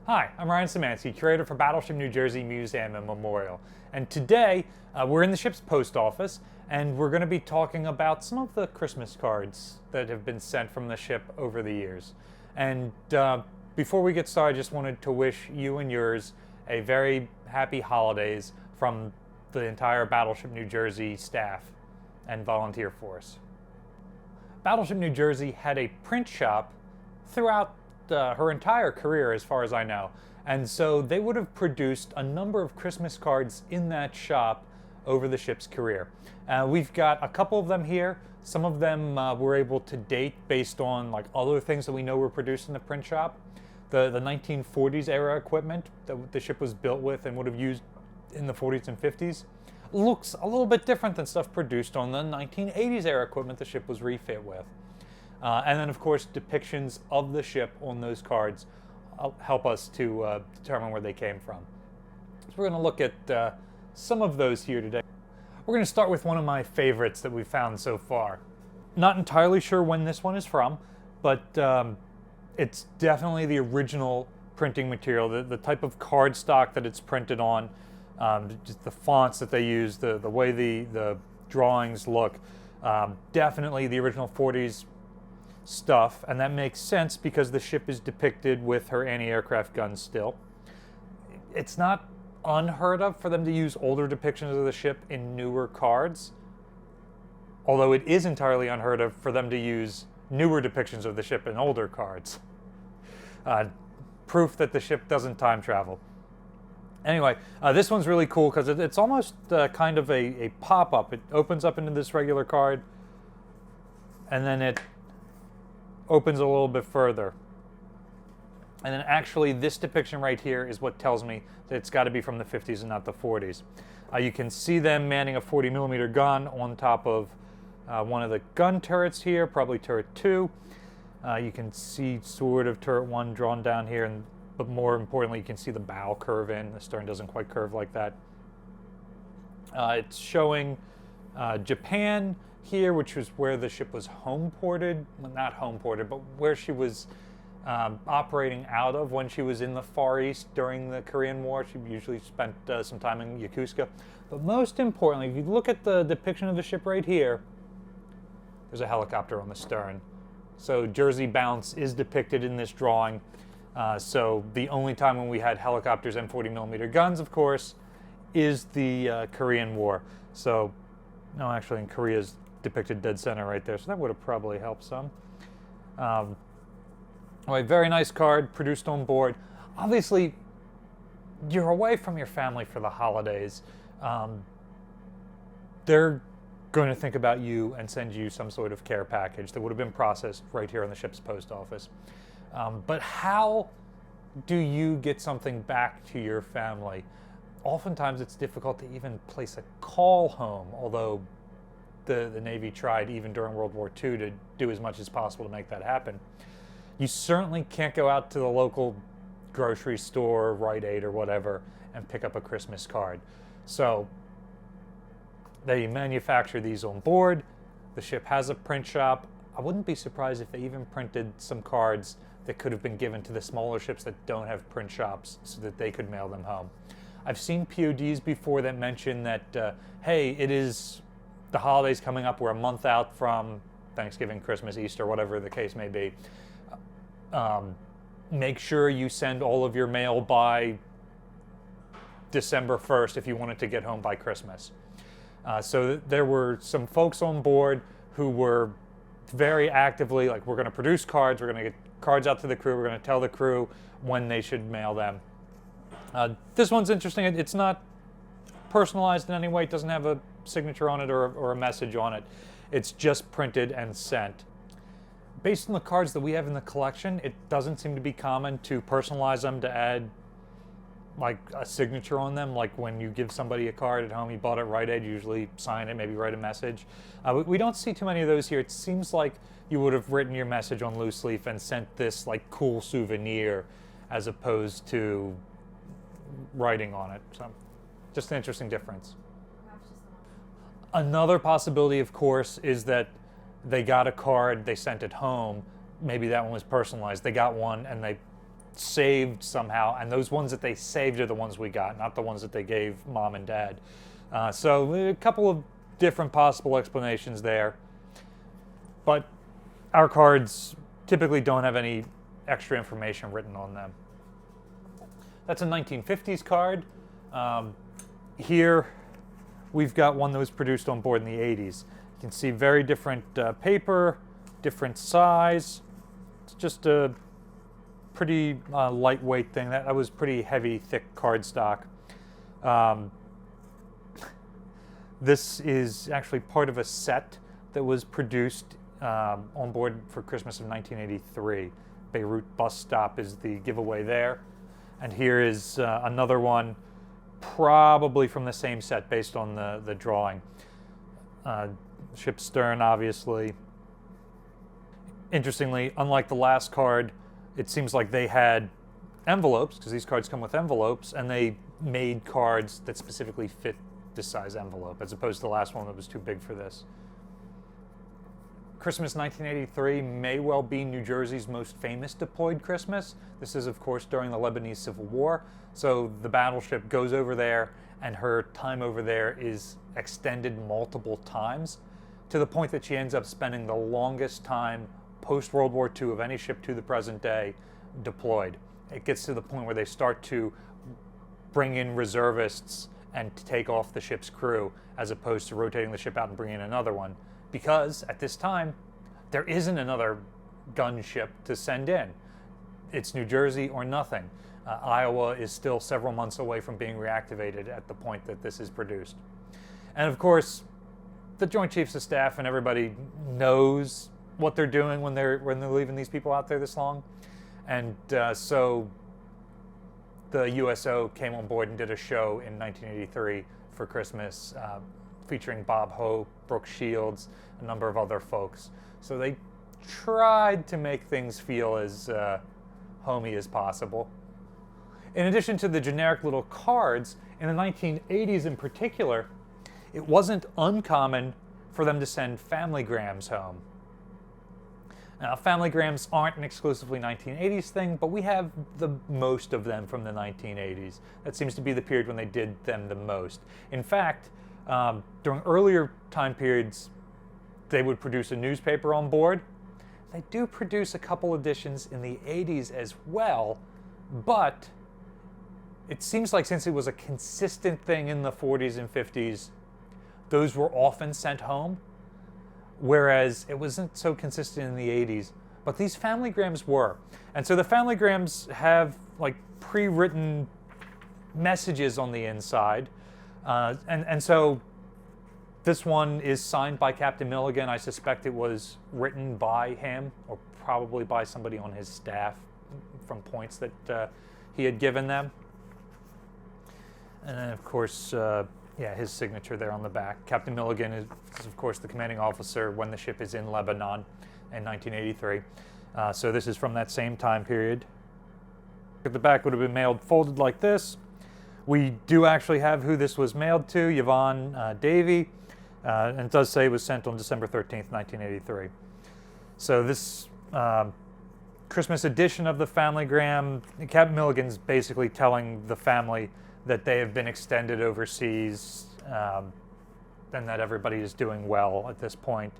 Hi, I'm Ryan Szymanski, curator for Battleship New Jersey Museum and Memorial. And today, we're in the ship's post office, and we're going to be talking about some of the Christmas cards that have been sent from the ship over the years. And before we get started, I just wanted to wish you and yours a very happy holidays from the entire Battleship New Jersey staff and volunteer force. Battleship New Jersey had a print shop throughout her entire career, as far as I know. And so they would have produced a number of Christmas cards in that shop over the ship's career. We've got a couple of them here. Some of them we're able to date based on like other things that we know were produced in the print shop. The 1940s era equipment that the ship was built with and would have used in the 40s and 50s looks a little bit different than stuff produced on the 1980s era equipment the ship was refit with. And then, of course, depictions of the ship on those cards help us to determine where they came from. So we're going to look at some of those here today. We're going to start with one of my favorites that we've found so far. Not entirely sure when this one is from, but it's definitely the original printing material, the type of cardstock that it's printed on, just the fonts that they use, the way the drawings look. Definitely the original 40s stuff, and that makes sense because the ship is depicted with her anti-aircraft guns still. It's not unheard of for them to use older depictions of the ship in newer cards, although it is entirely unheard of for them to use newer depictions of the ship in older cards. Proof that the ship doesn't time travel. Anyway, this one's really cool because it's almost kind of a pop-up. It opens up into this regular card, and then it opens a little bit further. And then actually this depiction right here is what tells me that it's got to be from the 50s and not the 40s. You can see them manning a 40mm gun on top of one of the gun turrets here, probably turret 2. You can see sort of turret 1 drawn down here, but more importantly, you can see the bow curve in. The stern doesn't quite curve like that. It's showing Japan here, which was where the ship was home ported. Well, not home ported, but where she was operating out of when she was in the Far East during the Korean War. She usually spent some time in Yokosuka. But most importantly, if you look at the depiction of the ship right here, there's a helicopter on the stern. So Jersey Bounce is depicted in this drawing. So the only time when we had helicopters and 40mm guns, of course, is the Korean War. So, no, actually in Korea's depicted dead center right there, so that would have probably helped some. Anyway, very nice card, produced on board. Obviously, you're away from your family for the holidays. They're going to think about you and send you some sort of care package that would have been processed right here in the ship's post office. But how do you get something back to your family? Oftentimes it's difficult to even place a call home, although the Navy tried even during World War II to do as much as possible to make that happen. You certainly can't go out to the local grocery store, Rite Aid or whatever, and pick up a Christmas card. So they manufacture these on board. The ship has a print shop. I wouldn't be surprised if they even printed some cards that could have been given to the smaller ships that don't have print shops so that they could mail them home. I've seen PODs before that mention that, hey, it is the holidays coming up. We're a month out from Thanksgiving, Christmas, Easter, whatever the case may be. Make sure you send all of your mail by December 1st if you want it to get home by Christmas. So there were some folks on board who were very actively like, we're going to produce cards, we're going to get cards out to the crew, we're going to tell the crew when they should mail them. This one's interesting. It's not personalized in any way. It doesn't have a signature on it or a message on it. It's just printed and sent. Based on the cards that we have in the collection, it doesn't seem to be common to personalize them, to add like a signature on them. Like when you give somebody a card at home, you bought it at Rite Aid, usually sign it, maybe write a message. We don't see too many of those here. It seems like you would have written your message on loose leaf and sent this like cool souvenir as opposed to writing on it. So just an interesting difference. Another possibility, of course, is that they got a card, they sent it home. Maybe that one was personalized. They got one and they saved somehow, and those ones that they saved are the ones we got, not the ones that they gave mom and dad. So a couple of different possible explanations there, but our cards typically don't have any extra information written on them. That's a 1950s card. Here we've got one that was produced on board in the 80s. You can see very different paper, different size. It's just a pretty lightweight thing. That was pretty heavy, thick cardstock. This is actually part of a set that was produced on board for Christmas of 1983. Beirut bus stop is the giveaway there. And here is another one, probably from the same set based on the drawing. Ship's stern, obviously. Interestingly, unlike the last card, it seems like they had envelopes, because these cards come with envelopes, and they made cards that specifically fit this size envelope, as opposed to the last one that was too big for this. Christmas 1983 may well be New Jersey's most famous deployed Christmas. This is, of course, during the Lebanese Civil War. So the battleship goes over there, and her time over there is extended multiple times, to the point that she ends up spending the longest time post-World War II of any ship to the present day deployed. It gets to the point where they start to bring in reservists and to take off the ship's crew, as opposed to rotating the ship out and bringing in another one. Because at this time, there isn't another gunship to send in. It's New Jersey or nothing. Iowa is still several months away from being reactivated at the point that this is produced. And of course, the Joint Chiefs of Staff and everybody knows what they're doing when they're leaving these people out there this long. And so the USO came on board and did a show in 1983 for Christmas, featuring Bob Hope, Brooke Shields, a number of other folks. So they tried to make things feel as homey as possible. In addition to the generic little cards, in the 1980s in particular, it wasn't uncommon for them to send familygrams home. Now, familygrams aren't an exclusively 1980s thing, but we have the most of them from the 1980s. That seems to be the period when they did them the most. In fact, during earlier time periods, they would produce a newspaper on board. They do produce a couple editions in the 80s as well, but it seems like since it was a consistent thing in the 40s and 50s, those were often sent home, whereas it wasn't so consistent in the 80s. But these familygrams were. And so the familygrams have like pre-written messages on the inside. And so this one is signed by Captain Milligan. I suspect it was written by him, or probably by somebody on his staff from points that he had given them. And then, of course, his signature there on the back. Captain Milligan is, of course, the commanding officer when the ship is in Lebanon in 1983. So this is from that same time period. The back would have been mailed folded like this. We do actually have who this was mailed to, Yvonne Davey, and it does say it was sent on December 13th, 1983. So this Christmas edition of the Familygram, Captain Milligan's basically telling the family that they have been extended overseas, and that everybody is doing well at this point.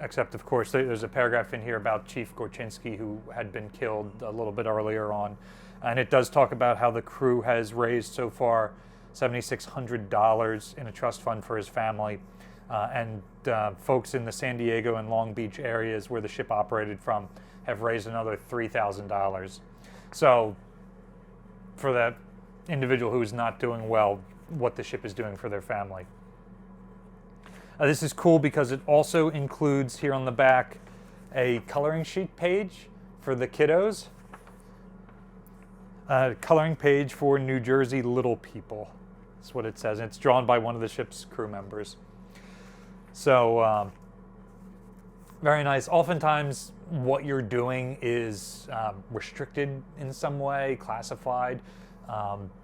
Except, of course, there's a paragraph in here about Chief Gorchinsky, who had been killed a little bit earlier on. And it does talk about how the crew has raised so far $7,600 in a trust fund for his family. And folks in the San Diego and Long Beach areas where the ship operated from have raised another $3,000. So for that individual who is not doing well, what the ship is doing for their family. This is cool because it also includes here on the back a coloring sheet page for the kiddos. Coloring page for New Jersey little people. That's what it says. And it's drawn by one of the ship's crew members. So, very nice. Oftentimes, what you're doing is restricted in some way, classified.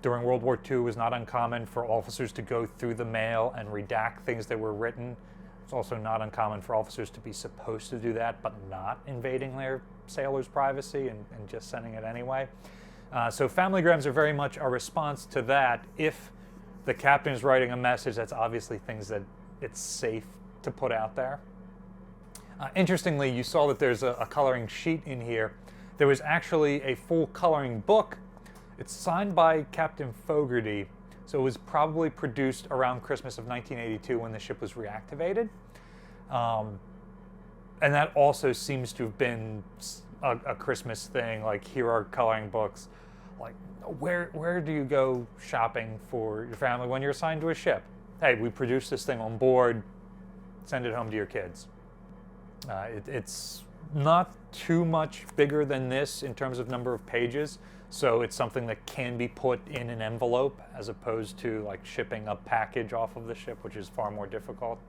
During World War II, it was not uncommon for officers to go through the mail and redact things that were written It's also not uncommon for officers to be supposed to do that, but not invading their sailors' privacy and just sending it anyway. So familygrams are very much a response to that. If the captain is writing a message, that's obviously things that it's safe to put out there. Interestingly, you saw that there's a coloring sheet in here. There was actually a full coloring book. It's signed by Captain Fogarty, so it was probably produced around Christmas of 1982 when the ship was reactivated. And that also seems to have been a Christmas thing, like here are coloring books. Like, where do you go shopping for your family when you're assigned to a ship? Hey, we produced this thing on board, send it home to your kids. It's not too much bigger than this in terms of number of pages, so it's something that can be put in an envelope as opposed to like shipping a package off of the ship, which is far more difficult.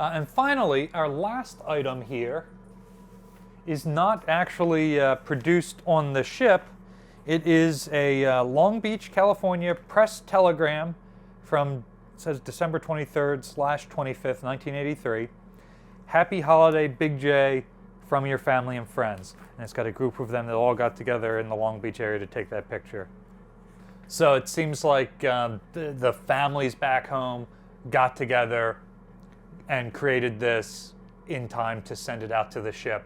And finally, our last item here is not actually produced on the ship. It is a Long Beach, California press telegram from, it says December 23rd/25th, 1983. Happy holiday, Big J, from your family and friends. And it's got a group of them that all got together in the Long Beach area to take that picture. So it seems like the families back home got together and created this in time to send it out to the ship.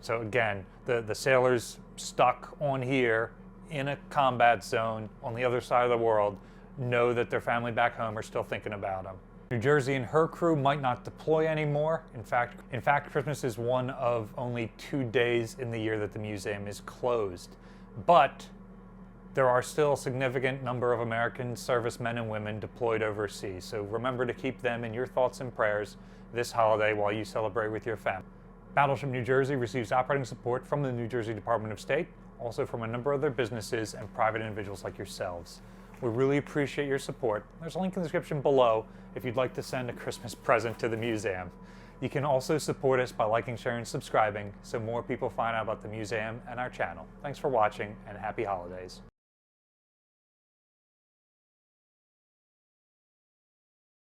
So again, the sailors stuck on here in a combat zone on the other side of the world know that their family back home are still thinking about them. New Jersey and her crew might not deploy anymore. In fact, Christmas is one of only 2 days in the year that the museum is closed. But there are still a significant number of American servicemen and women deployed overseas. So remember to keep them in your thoughts and prayers this holiday while you celebrate with your family. Battleship New Jersey receives operating support from the New Jersey Department of State, also from a number of other businesses and private individuals like yourselves. We really appreciate your support. There's a link in the description below if you'd like to send a Christmas present to the museum. You can also support us by liking, sharing, and subscribing so more people find out about the museum and our channel. Thanks for watching, and happy holidays.